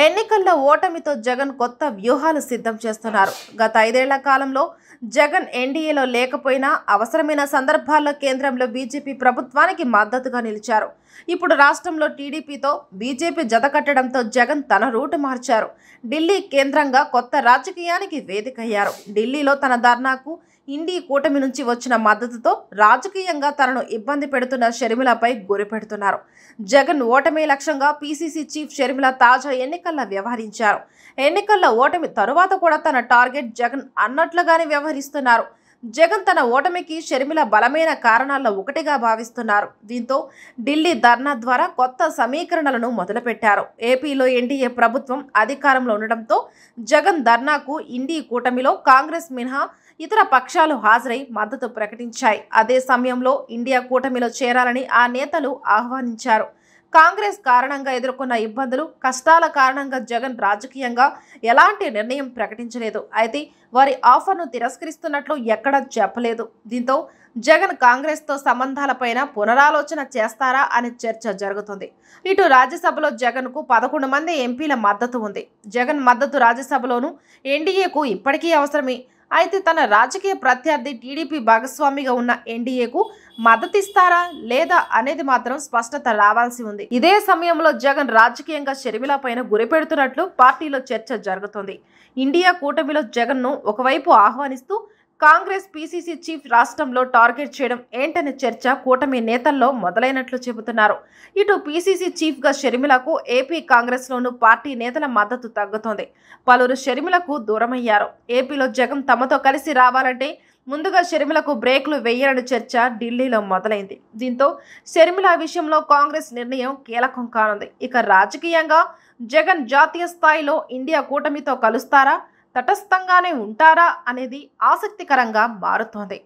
ఎన్నికల్లో ఓటమితో జగన్ కొత్త వ్యూహాలు సిద్ధం చేస్తున్నారు. గత 5 ఏళ్ల కాలంలో జగన్ ఎన్డీఏలో లేకపోయినా అవసరమైన సందర్భాల్లో కేంద్రంలో బీజేపీ ప్రభుత్వానికి మద్దతుగా నిలిచారు. ఇప్పుడు రాష్ట్రంలో టీడీపీతో బీజేపీ జతకట్టడంతో జగన్ తన రూటు మార్చారు. ఢిల్లీ కేంద్రంగా కొత్త రాజకీయానికి వేదికయ్యారు. ఢిల్లీలో తన ధర్నాకు ఇండీ కూటమి నుంచి వచ్చిన మద్దతుతో రాజకీయంగా తనను ఇబ్బంది పెడుతున్న షర్మిలపై గురిపెడుతున్నారు. జగన్ ఓటమి లక్ష్యంగా పీసీసీ చీఫ్ షర్మిల తాజా ఎన్నికల్లో వ్యవహరించారు. ఎన్నికల్లో ఓటమి తరువాత కూడా తన టార్గెట్ జగన్ అన్నట్లుగానే వ్యవహరిస్తున్నారు. జగన్ తన ఓటమికి షర్మిల బలమైన కారణాల్లో ఒకటిగా భావిస్తున్నారు. దీంతో ఢిల్లీ ధర్నా ద్వారా కొత్త సమీకరణలను మొదలుపెట్టారు. ఏపీలో ఎన్డీఏ ప్రభుత్వం అధికారంలో ఉండడంతో జగన్ ధర్నాకు ఇండీ కూటమిలో కాంగ్రెస్ మినహా ఇతర పక్షాలు హాజరై మద్దతు ప్రకటించాయి. అదే సమయంలో ఇండియా కూటమిలో చేరాలని ఆ నేతలు ఆహ్వానించారు. కాంగ్రెస్ కారణంగా ఎదుర్కొన్న ఇబ్బందులు, కష్టాల కారణంగా జగన్ రాజకీయంగా ఎలాంటి నిర్ణయం ప్రకటించలేదు. అయితే వారి ఆఫర్ను తిరస్కరిస్తున్నట్లు ఎక్కడా చెప్పలేదు. దీంతో జగన్ కాంగ్రెస్తో సంబంధాలపైన పునరాలోచన చేస్తారా అనే చర్చ జరుగుతుంది. ఇటు రాజ్యసభలో జగన్కు 11 మంది ఎంపీల మద్దతు ఉంది. జగన్ మద్దతు రాజ్యసభలోనూ ఎన్డీఏకు ఇప్పటికీ అవసరమే. అయితే తన రాజకీయ ప్రత్యర్థి టీడీపీ భాగస్వామిగా ఉన్న ఎన్డీఏకు మద్దతిస్తారా లేదా అనేది మాత్రం స్పష్టత రావాల్సి ఉంది. ఇదే సమయంలో జగన్ రాజకీయంగా షర్మిల పైన గురిపెడుతున్నట్లు పార్టీలో చర్చ జరుగుతోంది. ఇండియా కూటమిలో జగన్ను ఒకవైపు ఆహ్వానిస్తూ కాంగ్రెస్ పీసీసీ చీఫ్ రాష్ట్రంలో టార్గెట్ చేయడం ఏంటనే చర్చ కూటమి నేతల్లో మొదలైనట్లు చెబుతున్నారు. ఇటు పీసీసీ చీఫ్గా షర్మిలకు ఏపీ కాంగ్రెస్లోనూ పార్టీ నేతల మద్దతు తగ్గుతోంది. పలువురు షర్మిలకు దూరమయ్యారు. ఏపీలో జగన్ తమతో కలిసి రావాలంటే ముందుగా షర్మిలకు బ్రేక్లు వేయాలని చర్చ ఢిల్లీలో మొదలైంది. దీంతో షర్మిల విషయంలో కాంగ్రెస్ నిర్ణయం కీలకం కానుంది. ఇక రాజకీయంగా జగన్ జాతీయ స్థాయిలో ఇండియా కూటమితో కలుస్తారా, తటస్థంగానే ఉంటారా అనేది ఆసక్తికరంగా మారుతోంది.